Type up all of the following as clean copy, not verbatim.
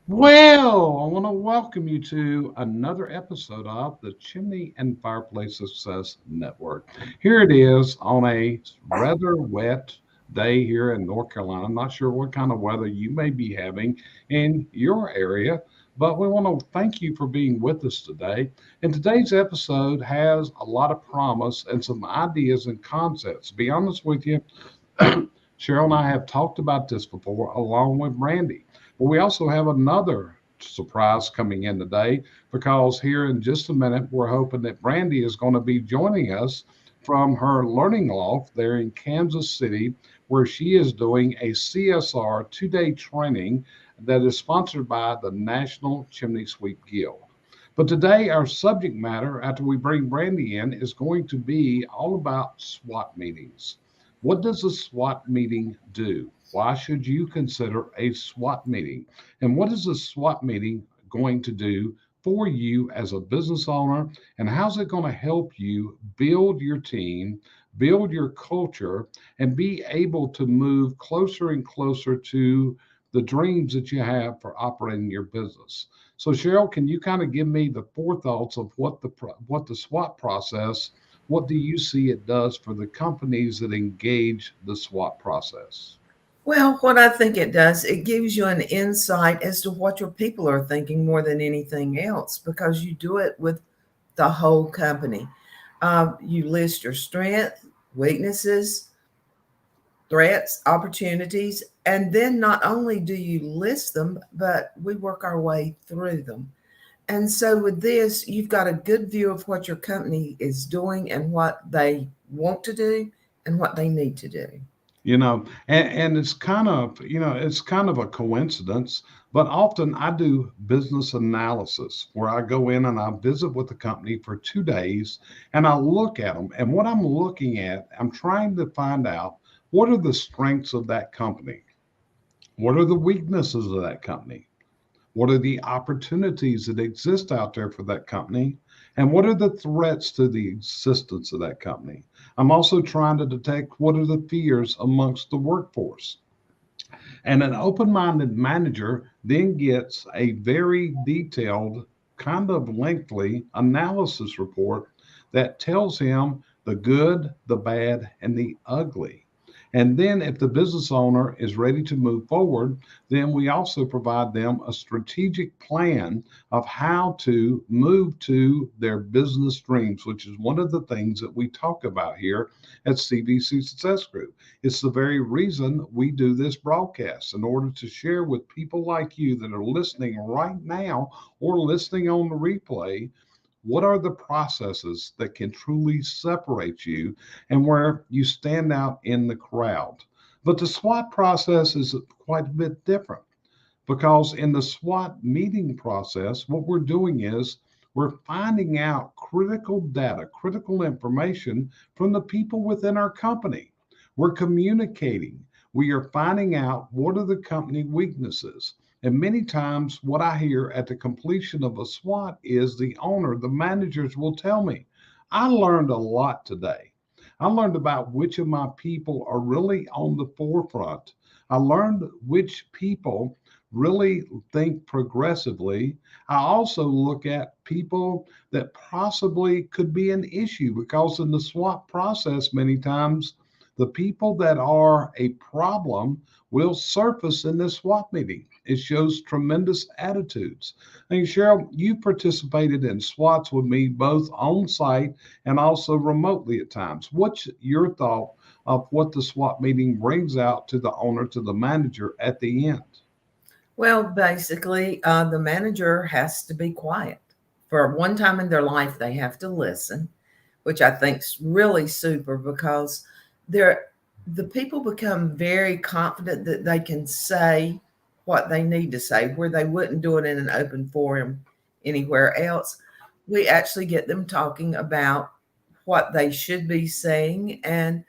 Well, I want to welcome you to another episode of the Chimney and Fireplace Success Network. Here it is on a rather wet day here in North Carolina. I'm not sure what kind of weather you may be having in your area, but we want to thank you for being with us today. And today's episode has a lot of promise and some ideas and concepts. To be honest with you, Cheryl and I have talked about this before, along with Brandy. But we also have another surprise coming in today because here in just a minute, we're hoping that Brandy is going to be joining us from her learning loft there in Kansas City, where she is doing a CSR 2 day training that is sponsored by the National Chimney Sweep Guild. But today, our subject matter, after we bring Brandy in, is going to be all about SWOT meetings. What does a SWOT meeting do? Why should you consider a SWOT meeting? And what is a SWOT meeting going to do for you as a business owner? And how's it going to help you build your team, build your culture, and be able to move closer and closer to the dreams that you have for operating your business? So, Cheryl, can you kind of give me the forethoughts of what the SWOT process? What do you see it does for the companies that engage the SWOT process? Well, what I think it does, it gives you an insight as to what your people are thinking more than anything else because you do it with the whole company. You list your strength, weaknesses, threats, opportunities, and then not only do you list them, but we work our way through them. And so with this, you've got a good view of what your company is doing and what they want to do and what they need to do. And it's kind of a coincidence, but often I do business analysis where I go in and I visit with the company for 2 days and I look at them. And what I'm looking at, I'm trying to find out what are the strengths of that company? What are the weaknesses of that company? What are the opportunities that exist out there for that company? And what are the threats to the existence of that company? I'm also trying to detect what are the fears amongst the workforce. And an open minded manager then gets a very detailed, kind of lengthy analysis report that tells him the good, the bad, and the ugly. And then, if the business owner is ready to move forward, then we also provide them a strategic plan of how to move to their business dreams, which is one of the things that we talk about here at CVC Success Group. It's the very reason we do this broadcast in order to share with people like you that are listening right now or listening on the replay. What are the processes that can truly separate you and where you stand out in the crowd? But the SWOT process is quite a bit different because in the SWOT meeting process, what we're doing is we're finding out critical data, critical information from the people within our company. We're communicating. We are finding out what are the company weaknesses. And many times, what I hear at the completion of a SWOT is the owner, the managers will tell me, I learned a lot today. I learned about which of my people are really on the forefront. I learned which people really think progressively. I also look at people that possibly could be an issue because in the SWOT process, many times the people that are a problem will surface in this SWOT meeting. It shows tremendous attitudes. I mean, Cheryl, you participated in SWATs with me both on site and also remotely at times. What's your thought of what the SWOT meeting brings out to the owner, to the manager at the end? Well, basically, the manager has to be quiet. For one time in their life, they have to listen, which I think's really super because they're the people become very confident that they can say what they need to say, where they wouldn't do it in an open forum anywhere else. We actually get them talking about what they should be saying and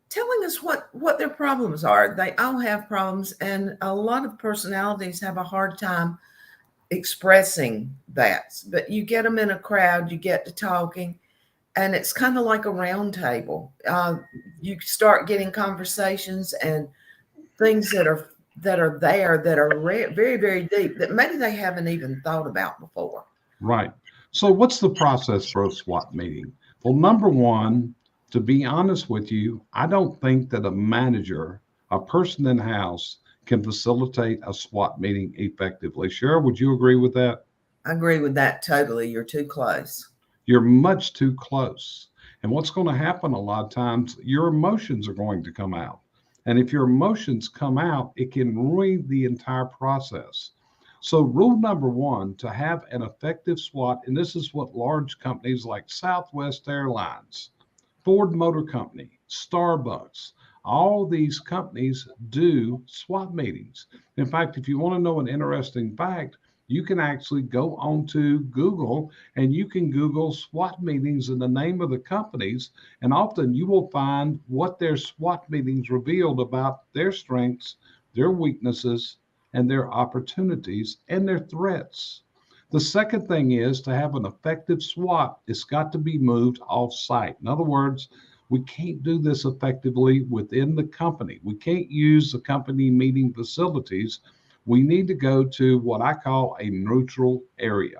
telling us what their problems are. They all have problems, and a lot of personalities have a hard time expressing that. But you get them in a crowd, you get to talking, and it's kind of like a round table. You start getting conversations and things that are that are there that are very, very deep that maybe they haven't even thought about before. Right. So, what's the process for a SWOT meeting? Well, number one, to be honest with you, I don't think that a manager, a person in house, can facilitate a SWOT meeting effectively. Cheryl, would you agree with that? I agree with that totally. You're too close. You're much too close. And what's going to happen a lot of times, your emotions are going to come out. And if your emotions come out, it can ruin the entire process. So, rule number one to have an effective SWOT, and this is what large companies like Southwest Airlines, Ford Motor Company, Starbucks, all these companies do SWOT meetings. In fact, if you want to know an interesting fact, you can actually go onto Google and you can Google SWOT meetings in the name of the companies, and often you will find what their SWOT meetings revealed about their strengths, their weaknesses, and their opportunities and their threats. The second thing is to have an effective SWOT, it's got to be moved off site. In other words, we can't do this effectively within the company. We can't use the company meeting facilities. We need to go to what I call a neutral area.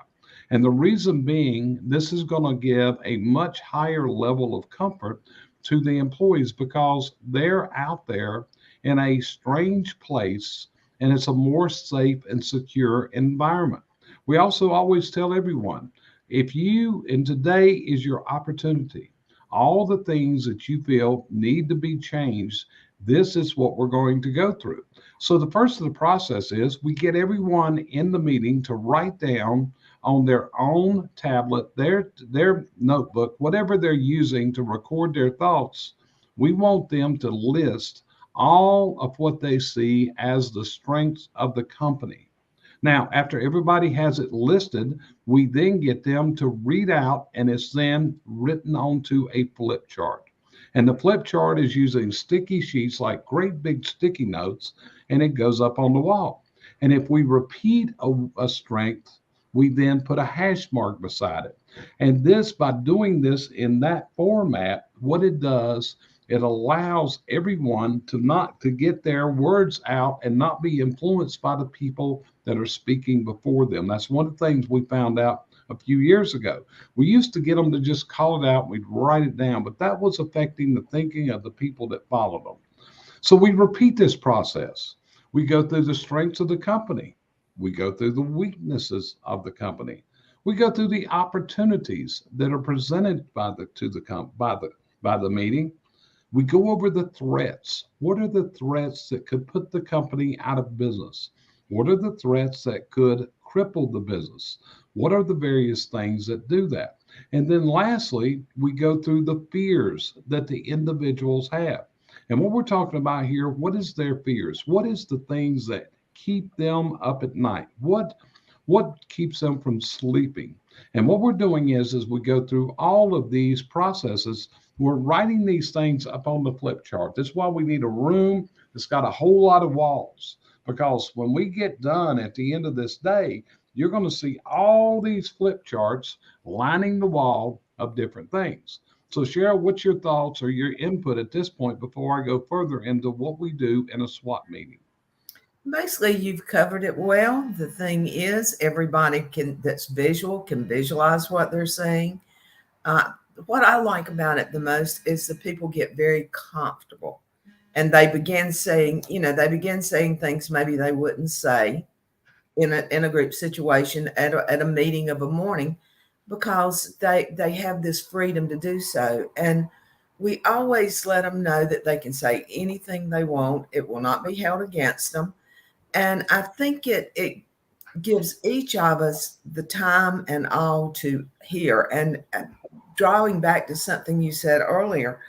And the reason being, this is going to give a much higher level of comfort to the employees because they're out there in a strange place and it's a more safe and secure environment. We also always tell everyone if you, and today is your opportunity, all the things that you feel need to be changed, this is what we're going to go through. So the first of the process is we get everyone in the meeting to write down on their own tablet, their notebook, whatever they're using to record their thoughts. We want them to list all of what they see as the strengths of the company. Now, after everybody has it listed, we then get them to read out, and it's then written onto a flip chart. And the flip chart is using sticky sheets like great big sticky notes, and it goes up on the wall. And if we repeat a strength, we then put a hash mark beside it. And this, by doing this in that format, what it does, it allows everyone to get their words out and not be influenced by the people that are speaking before them. That's one of the things we found out a few years ago. We used to get them to just call it out, and we'd write it down, but that was affecting the thinking of the people that followed them. So we repeat this process. We go through the strengths of the company. We go through the weaknesses of the company. We go through the opportunities that are presented by the meeting. We go over the threats. What are the threats that could put the company out of business? What are the threats that could cripple the business? What are the various things that do that? And then lastly, we go through the fears that the individuals have. And what we're talking about here, what is their fears? What is the things that keep them up at night? What keeps them from sleeping? And what we're doing is we go through all of these processes. We're writing these things up on the flip chart. That's why we need a room that's got a whole lot of walls, because when we get done at the end of this day, you're going to see all these flip charts lining the wall of different things. So Cheryl, what's your thoughts or your input at this point before I go further into what we do in a SWOT meeting? Basically, you've covered it well. The thing is, everybody that's visual can visualize what they're saying. Uh, what I like about it the most is the people get very comfortable and they begin saying, things maybe they wouldn't say in a group situation at a meeting of a morning, because they have this freedom to do so. And we always let them know that they can say anything they want. It will not be held against them. And I think it gives each of us the time and all to hear. And drawing back to something you said earlier,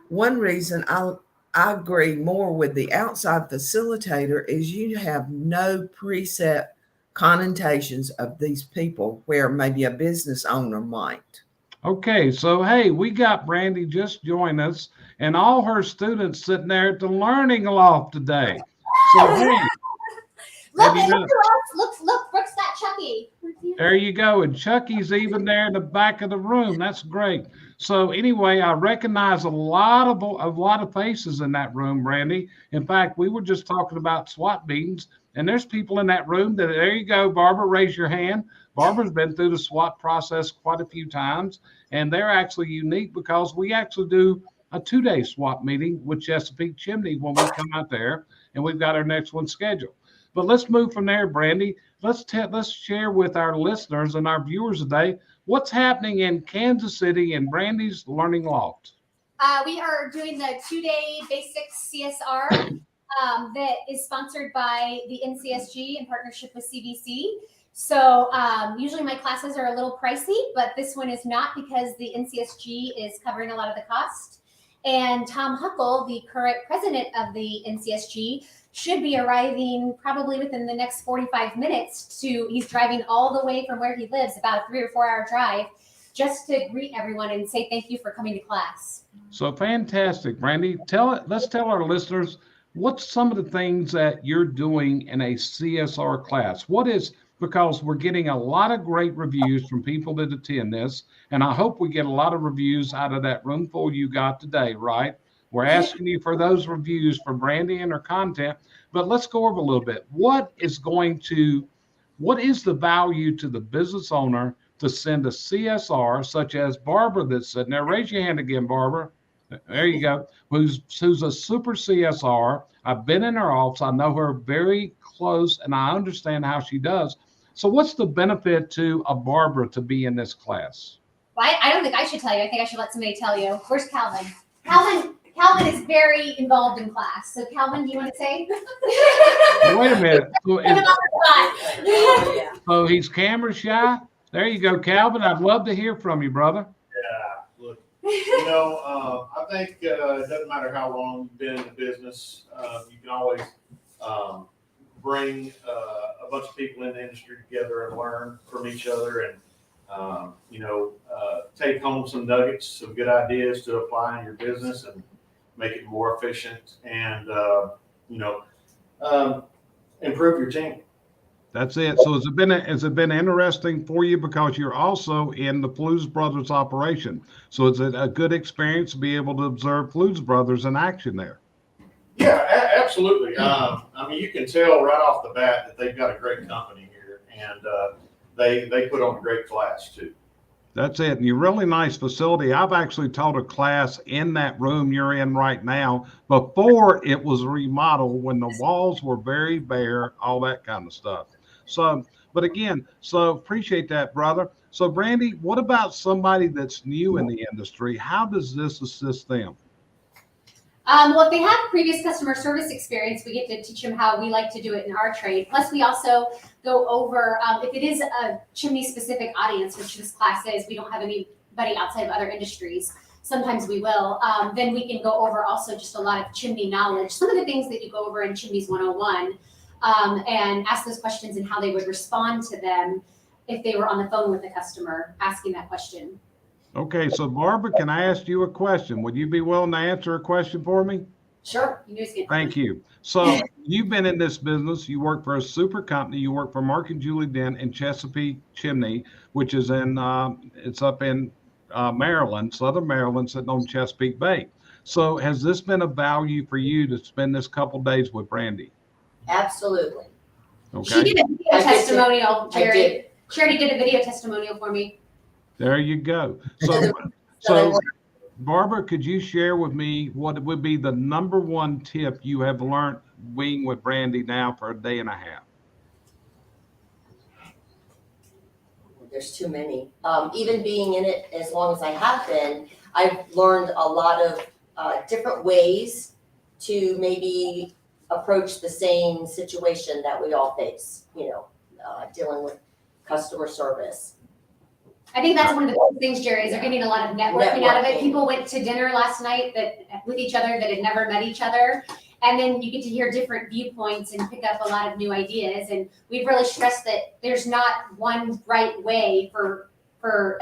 one reason I agree more with the outside facilitator is you have no preset connotations of these people where maybe a business owner might. Okay, so hey, we got Brandy just join us and all her students sitting there at the learning loft today. So hey, Look, and who else? Look, Brooks got Chucky. There you go. And Chucky's even there in the back of the room. That's great. So anyway, I recognize a lot of faces in that room, Brandy. In fact, we were just talking about SWAT meetings, and there's people in that room that, there you go, Barbara, raise your hand. Barbara's been through the SWAT process quite a few times, and they're actually unique because we actually do a 2-day SWAT meeting with Chesapeake Chimney when we come out there, and we've got our next one scheduled. But let's move from there, Brandy. Let's share with our listeners and our viewers today what's happening in Kansas City and Brandy's Learning Loft. We are doing the 2-day basic CSR that is sponsored by the NCSG in partnership with CVC. So usually my classes are a little pricey, but this one is not because the NCSG is covering a lot of the cost. And Tom Huckle, the current president of the NCSG, should be arriving probably within the next 45 minutes he's driving all the way from where he lives, about a 3 or 4 hour drive, just to greet everyone and say thank you for coming to class. So fantastic, Brandy. Let's tell our listeners what's some of the things that you're doing in a CSR class. Because we're getting a lot of great reviews from people that attend this, and I hope we get a lot of reviews out of that room full you got today, right? We're asking you for those reviews for Brandy and her content, but let's go over a little bit. What is the value to the business owner to send a CSR, such as Barbara that's sitting there? Raise your hand again, Barbara. There you go. Who's a super CSR. I've been in her office. I know her very close, and I understand how she does. So what's the benefit to a Barbara to be in this class? Well, I don't think I should tell you. I think I should let somebody tell you. Where's Calvin? Calvin is very involved in class. So Calvin, do you want to say? Wait a minute. So he's camera shy? There you go, Calvin. I'd love to hear from you, brother. Yeah, look, I think it doesn't matter how long you've been in the business, you can always bring a bunch of people in the industry together and learn from each other, and take home some nuggets, some good ideas to apply in your business and make it more efficient, and improve your team. That's it. So has it been interesting for you because you're also in the Blues Brothers operation? So it's a good experience to be able to observe Blues Brothers in action there. Yeah, absolutely. You can tell right off the bat that they've got a great company here, and they put on a great class too. That's it. And your really nice facility. I've actually taught a class in that room you're in right now before it was remodeled, when the walls were very bare, all that kind of stuff. So appreciate that, brother. So Brandy, what about somebody that's new in the industry? How does this assist them? Well, if they have previous customer service experience, we get to teach them how we like to do it in our trade. Plus, we also go over, if it is a chimney-specific audience, which this class is, we don't have anybody outside of other industries. Sometimes we will. Then we can go over also just a lot of chimney knowledge, some of the things that you go over in Chimneys 101, and ask those questions and how they would respond to them if they were on the phone with the customer asking that question. Okay, so Barbara, can I ask you a question? Would you be willing to answer a question for me? Sure. Thank you. So you've been in this business. You work for a super company. You work for Mark and Julie Dent in Chesapeake Chimney, which is it's up in Maryland, Southern Maryland, sitting on Chesapeake Bay. So has this been a value for you to spend this couple days with Brandy? Absolutely. Okay. She did a video testimonial, Jerry. She already did a video testimonial for me. There you go. So Barbara, could you share with me what would be the number one tip you have learned being with Brandy now for a day and a half? There's too many. Even being in it as long as I have been, I've learned a lot of different ways to maybe approach the same situation that we all face, dealing with customer service. I think that's one of the big things, Jerry, is they're getting a lot of networking out of it. People went to dinner last night with each other that had never met each other. And then you get to hear different viewpoints and pick up a lot of new ideas. And we've really stressed that there's not one right way for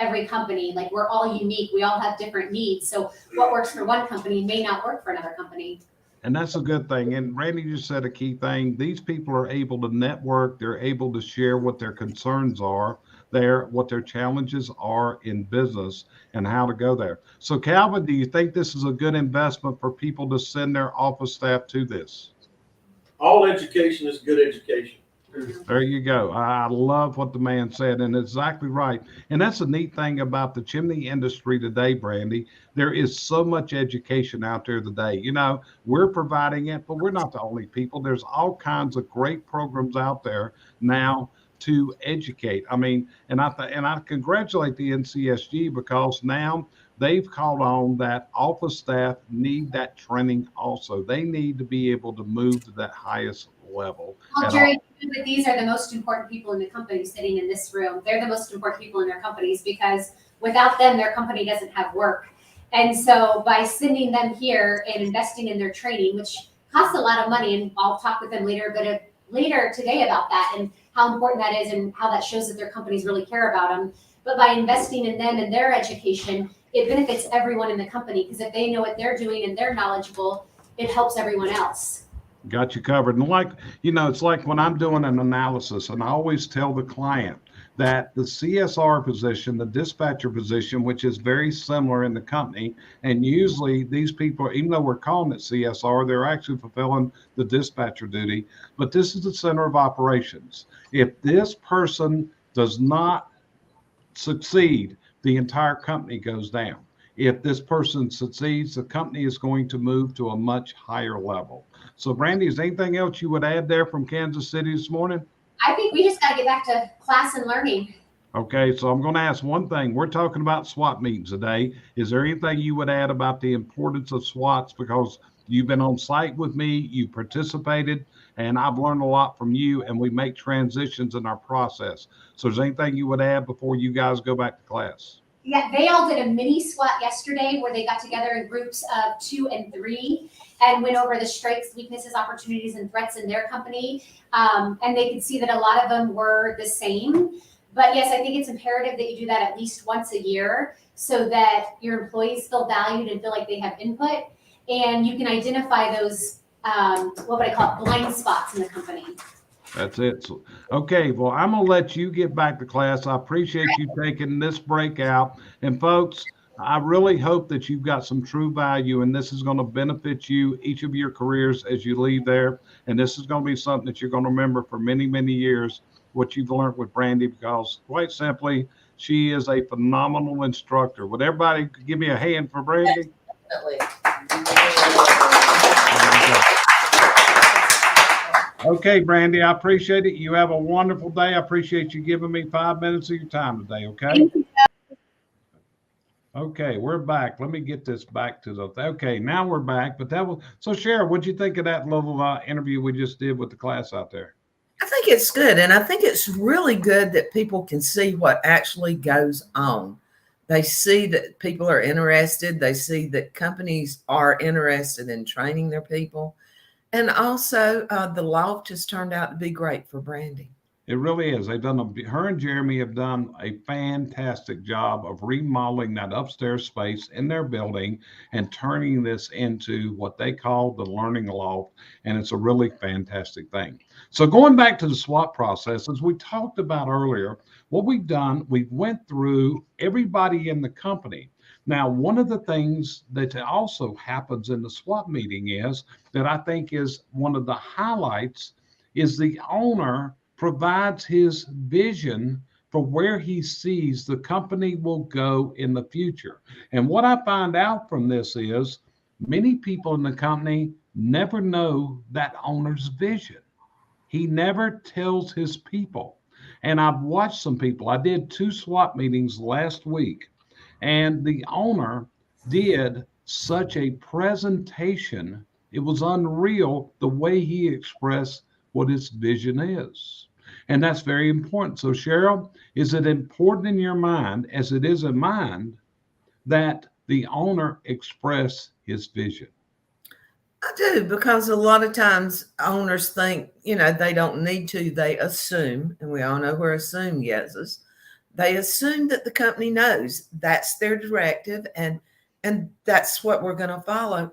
every company. Like, we're all unique. We all have different needs. So what works for one company may not work for another company. And that's a good thing. And Randy just said a key thing. These people are able to network. They're able to share what their concerns are. there, what their challenges are in business and how to go there. So Calvin, do you think this is a good investment for people to send their office staff to this? All education is good education. There you go. I love what the man said, and exactly right. And that's the neat thing about the chimney industry today, Brandy. There is so much education out there today. You know, we're providing it, but we're not the only people. There's all kinds of great programs out there now to educate. I mean, and I congratulate the NCSG because now they've called on that office staff need that training also. They need to be able to move to that highest level. Well, Jerry, but these are the most important people in the company sitting in this room. They're the most important people in their companies because without them, their company doesn't have work. And so by sending them here and investing in their training, which costs a lot of money, and I'll talk with them later today about that and how important that is and how that shows that their companies really care about them. But by investing in them and their education, it benefits everyone in the company because if they know what they're doing and they're knowledgeable, it helps everyone else. Got you covered. And like, you know, it's like when I'm doing an analysis, and I always tell the client that the CSR position, the dispatcher position, which is very similar in the company, and usually these people, even though we're calling it CSR, they're actually fulfilling the dispatcher duty, but this is the center of operations. If this person does not succeed, the entire company goes down. If this person succeeds, the company is going to move to a much higher level. So, Brandy, is there anything else you would add there from Kansas City this morning? I think we just got to get back to class and learning. Okay, so I'm going to ask one thing. We're talking about SWOT meetings today. Is there anything you would add about the importance of SWOTs? Because you've been on site with me, you participated, and I've learned a lot from you, and we make transitions in our process. So is there anything you would add before you guys go back to class? Yeah, they all did a mini SWOT yesterday where they got together in groups of 2 and 3 and went over the strengths, weaknesses, opportunities, and threats in their company. And they could see that a lot of them were the same. But yes, I think it's imperative that you do that at least once a year so that your employees feel valued and feel like they have input. And you can identify those, what would I call it, blind spots in the company. That's it. So, okay, well, I'm going to let you get back to class. I appreciate you taking this break out. And folks, I really hope that you've got some true value, and this is going to benefit you, each of your careers as you leave there. And this is going to be something that you're going to remember for many, many years, what you've learned with Brandy, because quite simply, she is a phenomenal instructor. Would everybody give me a hand for Brandy? Definitely. Okay, Brandy, I appreciate it. You have a wonderful day. I appreciate you giving me 5 minutes of your time today, okay? Okay, we're back. Let me get this back to the, okay, now we're back. But that was, so Cheryl, what'd you think of that little interview we just did with the class out there? I think it's good. And I think it's really good that people can see what actually goes on. They see that people are interested. They see that companies are interested in training their people. And also, the loft has turned out to be great for Brandy. It really is. They've done her and Jeremy have done a fantastic job of remodeling that upstairs space in their building and turning this into what they call the learning loft. And it's a really fantastic thing. So going back to the SWOT process, as we talked about earlier, what we've done, we went through everybody in the company. Now, one of the things that also happens in the SWOT meeting is that I think is one of the highlights is the owner provides his vision for where he sees the company will go in the future. And what I find out from this is many people in the company never know that owner's vision. He never tells his people. And I've watched some people, I did 2 SWOT meetings last week, and the owner did such a presentation. It was unreal the way he expressed what his vision is. And that's very important. So Cheryl, is it important in your mind, as it is in mine, that the owner express his vision? I do, because a lot of times owners think, they don't need to. They assume, and we all know where assume gets us. They assume that the company knows that's their directive and that's what we're going to follow.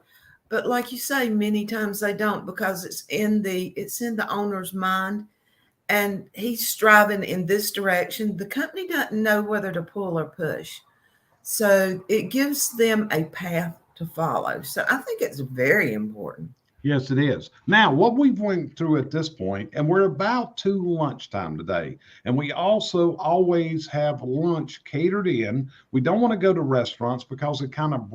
But like you say, many times they don't, because it's in the owner's mind. and he's striving in this direction. The company doesn't know whether to pull or push. So it gives them a path to follow. So I think it's very important. Yes, it is. Now, what we've went through at this point, and we're about to lunchtime today, and we also always have lunch catered in. We don't want to go to restaurants because it kind of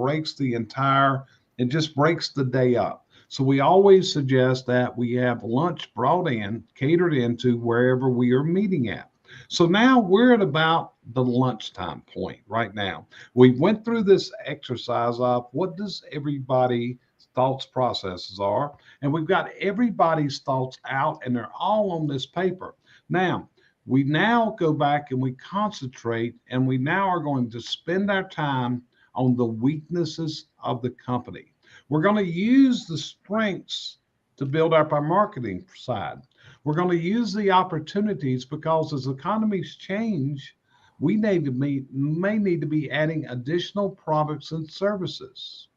it just breaks the day up. So we always suggest that we have lunch brought in, catered into wherever we are meeting at. So now we're at about the lunchtime point right now. We went through this exercise of what does everybody thoughts processes are, and we've got everybody's thoughts out, and they're all on this paper. Now we now go back and we concentrate, and we now are going to spend our time on the weaknesses of the company. We're going to use the strengths to build up our marketing side. We're going to use the opportunities because as economies change, we may need to be adding additional products and services.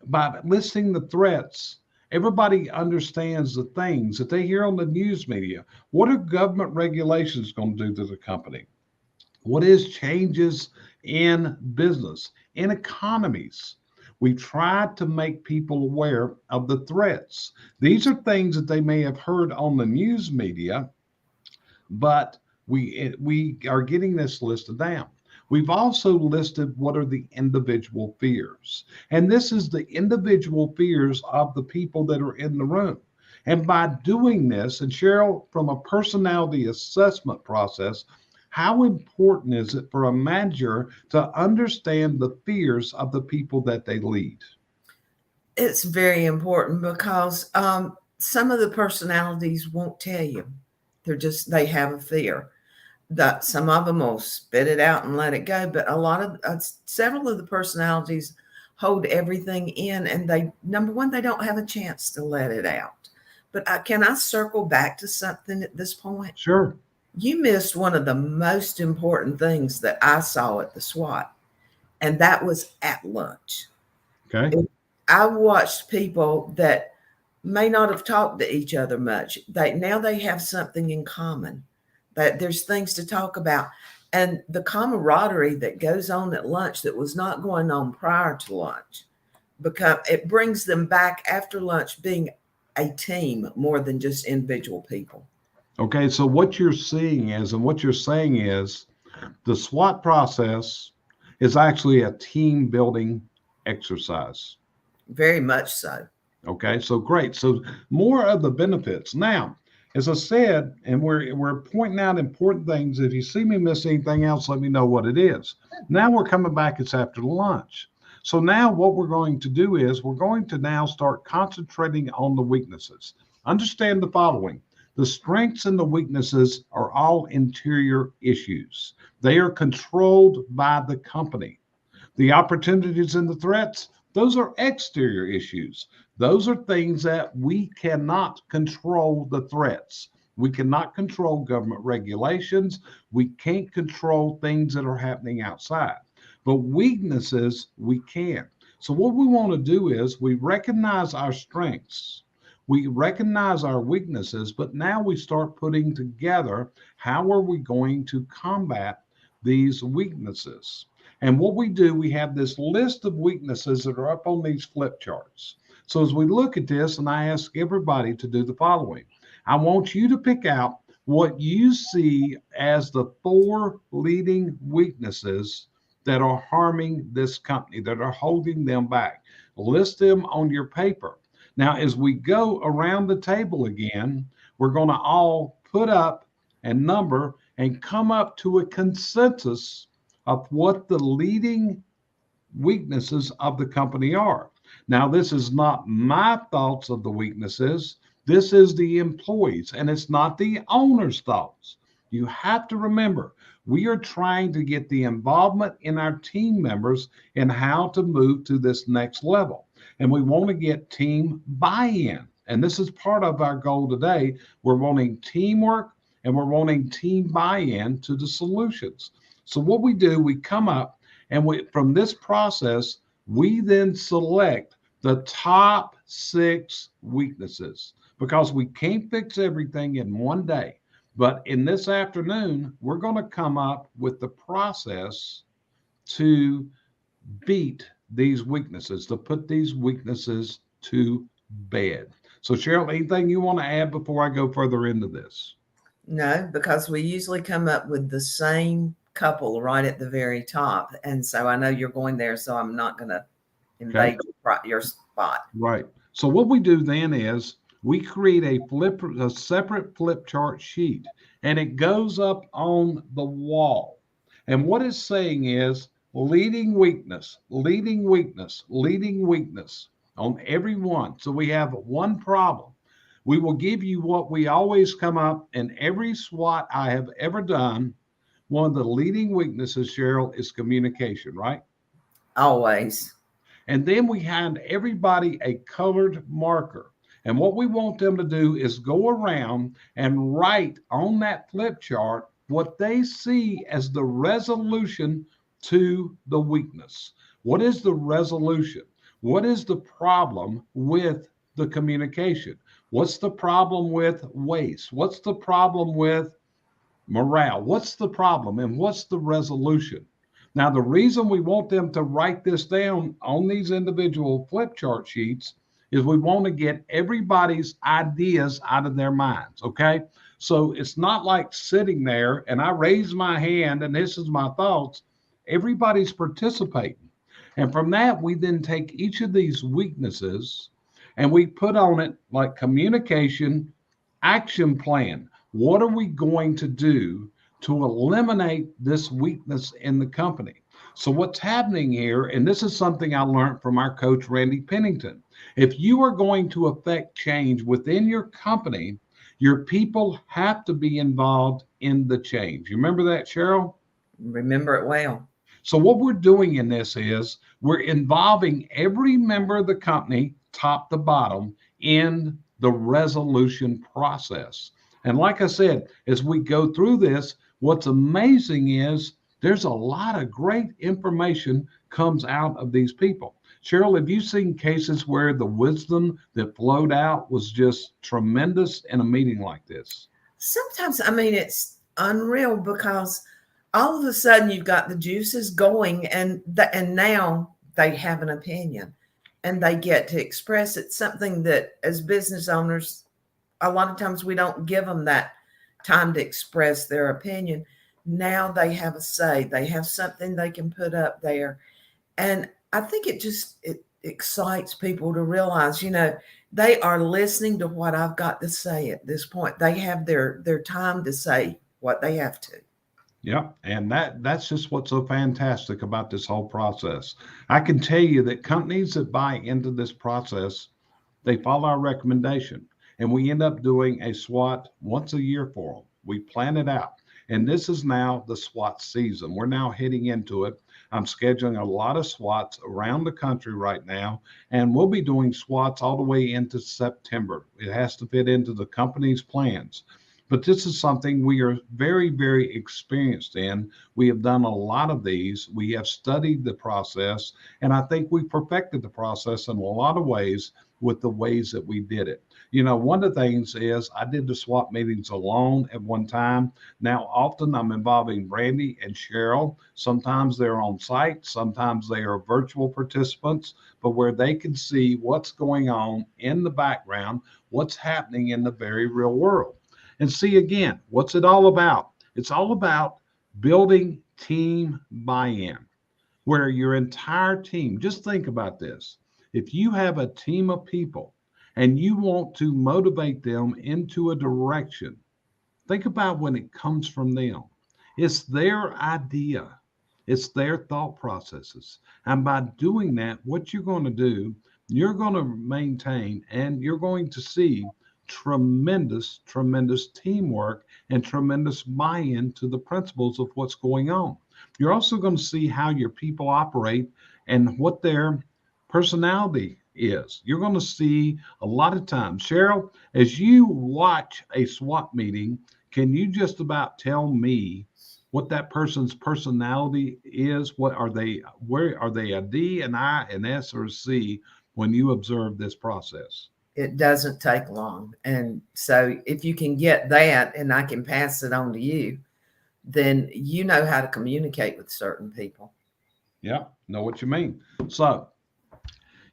By listing the threats, everybody understands the things that they hear on the news media. What are government regulations going to do to the company? What is changes in business, in economies? We try to make people aware of the threats. These are things that they may have heard on the news media, but we are getting this listed down. We've also listed what are the individual fears. And this is the individual fears of the people that are in the room. And by doing this, and Cheryl, from a personality assessment process, how important is it for a manager to understand the fears of the people that they lead? It's very important because some of the personalities won't tell you. They have a fear. That some of them will spit it out and let it go, but several of the personalities hold everything in, and number one, they don't have a chance to let it out. But can I circle back to something at this point? Sure. You missed one of the most important things that I saw at the SWOT, and that was at lunch. Okay. I watched people that may not have talked to each other much. Now they have something in common. That there's things to talk about, and the camaraderie that goes on at lunch that was not going on prior to lunch, because it brings them back after lunch being a team more than just individual people. Okay, so what you're seeing is, and what you're saying is, the SWOT process is actually a team building exercise. Very much so. Okay, so great. So more of the benefits. Now, as I said, and we're pointing out important things. If you see me miss anything else, let me know what it is. Now we're coming back. It's after lunch. So now what we're going to do is we're going to now start concentrating on the weaknesses. Understand the following. The strengths and the weaknesses are all interior issues. They are controlled by the company. The opportunities and the threats, those are exterior issues. Those are things that we cannot control the threats. We cannot control government regulations. We can't control things that are happening outside. But weaknesses, we can. So what we want to do is we recognize our strengths. We recognize our weaknesses, but now we start putting together how are we going to combat these weaknesses. And what we do, we have this list of weaknesses that are up on these flip charts. So as we look at this, and I ask everybody to do the following, I want you to pick out what you see as the 4 leading weaknesses that are harming this company, that are holding them back. List them on your paper. Now, as we go around the table again, we're going to all put up and number and come up to a consensus of what the leading weaknesses of the company are. Now, this is not my thoughts of the weaknesses. This is the employees, and it's not the owner's thoughts. You have to remember, we are trying to get the involvement in our team members in how to move to this next level. And we want to get team buy-in. And this is part of our goal today. We're wanting teamwork and we're wanting team buy-in to the solutions. So what we do, we come up and from this process, we then select the top 6 weaknesses because we can't fix everything in one day. But in this afternoon, we're going to come up with the process to beat these weaknesses, to put these weaknesses to bed. So, Cheryl, anything you want to add before I go further into this? No, because we usually come up with the same couple right at the very top. And so I know you're going there, so I'm not going to invade your spot. Right. So what we do then is we create a separate flip chart sheet, and it goes up on the wall. And what it's saying is leading weakness, leading weakness, leading weakness on every one. So we have one problem. We will give you what we always come up in every SWOT I have ever done. One of the leading weaknesses, Cheryl, is communication, right? Always. And then we hand everybody a colored marker. And what we want them to do is go around and write on that flip chart what they see as the resolution to the weakness. What is the resolution? What is the problem with the communication? What's the problem with waste? What's the problem with morale? What's the problem and what's the resolution? Now, the reason we want them to write this down on these individual flip chart sheets is we want to get everybody's ideas out of their minds, okay? So it's not like sitting there and I raise my hand and this is my thoughts. Everybody's participating. And from that, we then take each of these weaknesses and we put on it like communication, action plan. What are we going to do to eliminate this weakness in the company? So what's happening here, and this is something I learned from our coach, Randy Pennington. If you are going to affect change within your company, your people have to be involved in the change. You remember that, Cheryl? Remember it well. So what we're doing in this is we're involving every member of the company, top to bottom, in the resolution process. And like I said, as we go through this, what's amazing is there's a lot of great information comes out of these people. Cheryl, have you seen cases where the wisdom that flowed out was just tremendous in a meeting like this? Sometimes, I mean, it's unreal because all of a sudden you've got the juices going and now they have an opinion and they get to express it. Something that as business owners, a lot of times we don't give them that time to express their opinion. Now they have a say. They have something they can put up there. And I think it excites people to realize, they are listening to what I've got to say at this point. They have their time to say what they have to. Yeah, and that's just what's so fantastic about this whole process. I can tell you that companies that buy into this process, they follow our recommendation. And we end up doing a SWOT once a year for them. We plan it out. And this is now the SWOT season. We're now heading into it. I'm scheduling a lot of SWOTs around the country right now, and we'll be doing SWOTs all the way into September. It has to fit into the company's plans. But this is something we are very, very experienced in. We have done a lot of these. We have studied the process, and I think we perfected the process in a lot of ways with the ways that we did it. One of the things is I did the SWOT meetings alone at one time. Now, often I'm involving Randy and Cheryl. Sometimes they're on site. Sometimes they are virtual participants, but where they can see what's going on in the background, what's happening in the very real world. And see, again, what's it all about? It's all about building team buy-in, where your entire team, just think about this. If you have a team of people and you want to motivate them into a direction, think about when it comes from them. It's their idea. It's their thought processes. And by doing that, what you're going to do, you're going to maintain and you're going to see tremendous, tremendous teamwork and tremendous buy-in to the principles of what's going on. You're also going to see how your people operate and what their personality is. You're going to see a lot of times. Cheryl, as you watch a SWOT meeting, can you just about tell me what that person's personality is? What are they? Where are they? A D, an I, an S, or a C when you observe this process? It doesn't take long. And so if you can get that and I can pass it on to you, then you know how to communicate with certain people. Yeah, know what you mean. So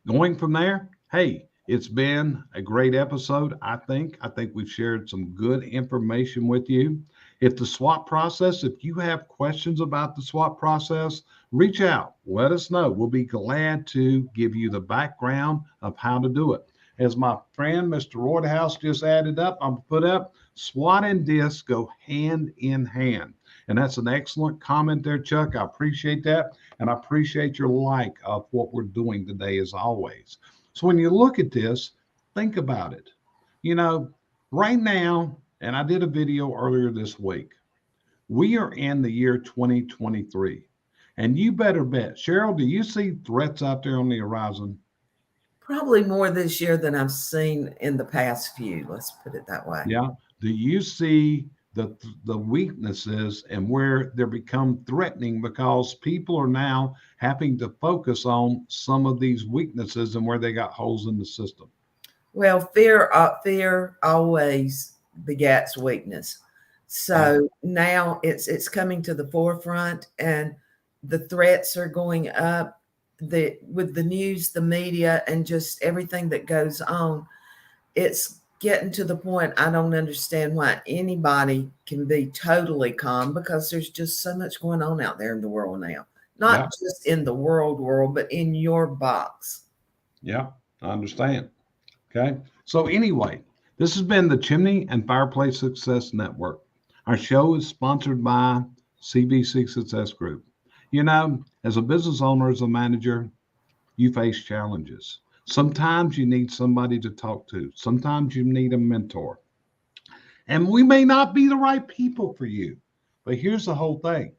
going from there, hey, it's been a great episode. I think we've shared some good information with you. If the SWOT process, if you have questions about the SWOT process, reach out. Let us know. We'll be glad to give you the background of how to do it. As my friend Mr. Roydhouse just added up, I'm put up, SWOT and DISC go hand in hand. And that's an excellent comment there, Chuck. I appreciate that. And I appreciate your like of what we're doing today as always. So when you look at this, think about it. You know, right now, and I did a video earlier this week, we are in the year 2023. And you better bet, Cheryl, do you see threats out there on the horizon? Probably more this year than I've seen in the past few. Let's put it that way. Yeah. Do you see the weaknesses and where they're become threatening because people are now having to focus on some of these weaknesses and where they got holes in the system? Well, fear always begets weakness. So now it's coming to the forefront, and the threats are going up. With the news, the media, and just everything that goes on, it's getting to the point I don't understand why anybody can be totally calm, because there's just so much going on out there in the world now. Not just in the world, but in your box. Yeah, I understand. Okay. So anyway, this has been the Chimney and Fireplace Success Network. Our show is sponsored by CVC Success Group. You know, as a business owner, as a manager, you face challenges. Sometimes you need somebody to talk to. Sometimes you need a mentor. And we may not be the right people for you. But here's the whole thing.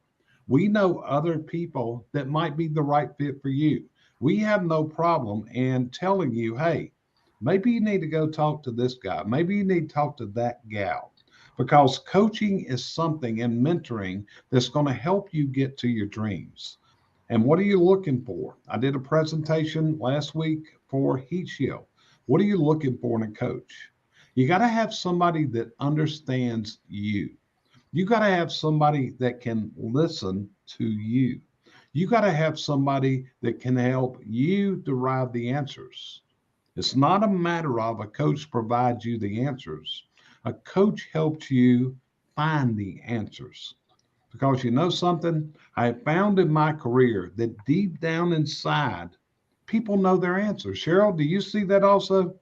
We know other people that might be the right fit for you. We have no problem in telling you, hey, maybe you need to go talk to this guy. Maybe you need to talk to that gal. Because coaching is something, and mentoring, that's going to help you get to your dreams. And what are you looking for? I did a presentation last week for Heat Shield. What are you looking for in a coach? You got to have somebody that understands you. You got to have somebody that can listen to you. You got to have somebody that can help you derive the answers. It's not a matter of a coach provides you the answers. A coach helps you find the answers. Because you know something, I have found in my career that deep down inside, people know their answers. Cheryl, do you see that also?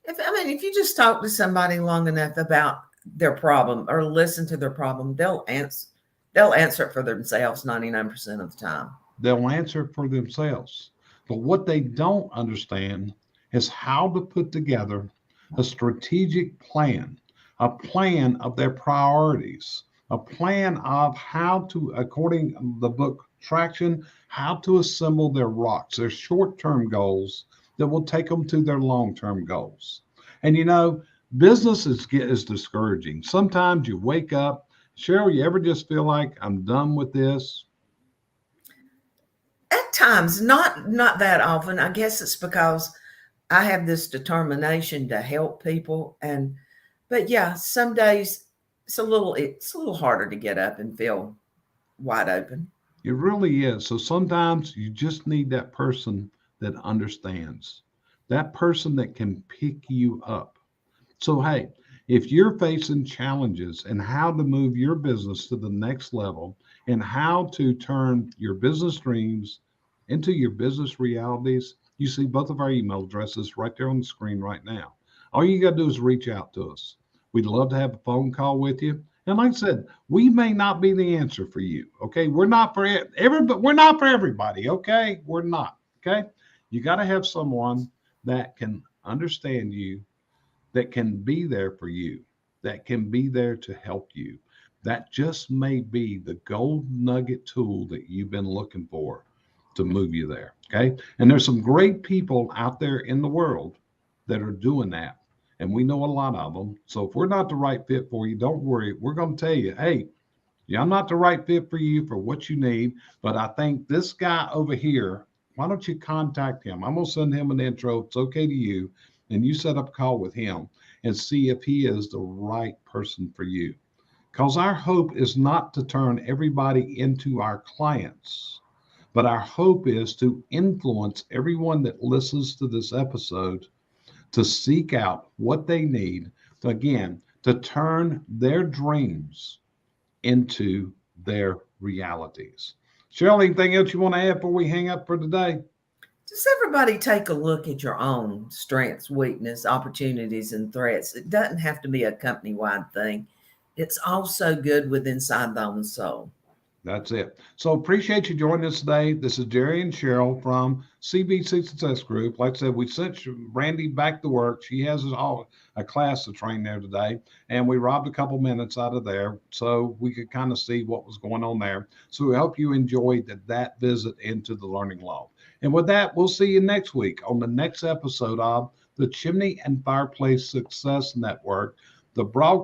If you just talk to somebody long enough about their problem or listen to their problem, they'll answer it for themselves 99% of the time. They'll answer it for themselves. But what they don't understand is how to put together a strategic plan, a plan of their priorities, a plan of how to, according to the book Traction, how to assemble their rocks, their short-term goals that will take them to their long-term goals. And you know, business is discouraging. Sometimes you wake up, Cheryl, you ever just feel like I'm done with this? At times, not that often. I guess it's because I have this determination to help people, but yeah, some days it's a little harder to get up and feel wide open. It really is. So sometimes you just need that person that understands, that person that can pick you up. So, hey, if you're facing challenges and how to move your business to the next level and how to turn your business dreams into your business realities, you see both of our email addresses right there on the screen right now. All you got to do is reach out to us. We'd love to have a phone call with you. And like I said, we may not be the answer for you. Okay. We're not for everybody. We're not for everybody. Okay. We're not. Okay. You got to have someone that can understand you, that can be there for you, that can be there to help you. That just may be the gold nugget tool that you've been looking for to move you there. Okay. And there's some great people out there in the world that are doing that. And we know a lot of them. So if we're not the right fit for you, don't worry. We're going to tell you, hey, yeah, I'm not the right fit for you for what you need, but I think this guy over here, why don't you contact him? I'm going to send him an intro. It's okay to you. and you set up a call with him and see if he is the right person for you. Because our hope is not to turn everybody into our clients, but our hope is to influence everyone that listens to this episode to seek out what they need to, again, to turn their dreams into their realities. Cheryl, anything else you want to add before we hang up for today? Just everybody take a look at your own strengths, weakness, opportunities, and threats. It doesn't have to be a company-wide thing. It's also good with inside the own soul. That's it. So appreciate you joining us today. This is Jerry and Cheryl from CVC Success Group. Like I said, we sent Randy back to work. She has a class to train there today, and we robbed a couple minutes out of there so we could kind of see what was going on there. So we hope you enjoyed that visit into the Learning Loft. And with that, we'll see you next week on the next episode of the Chimney and Fireplace Success Network, the broadcast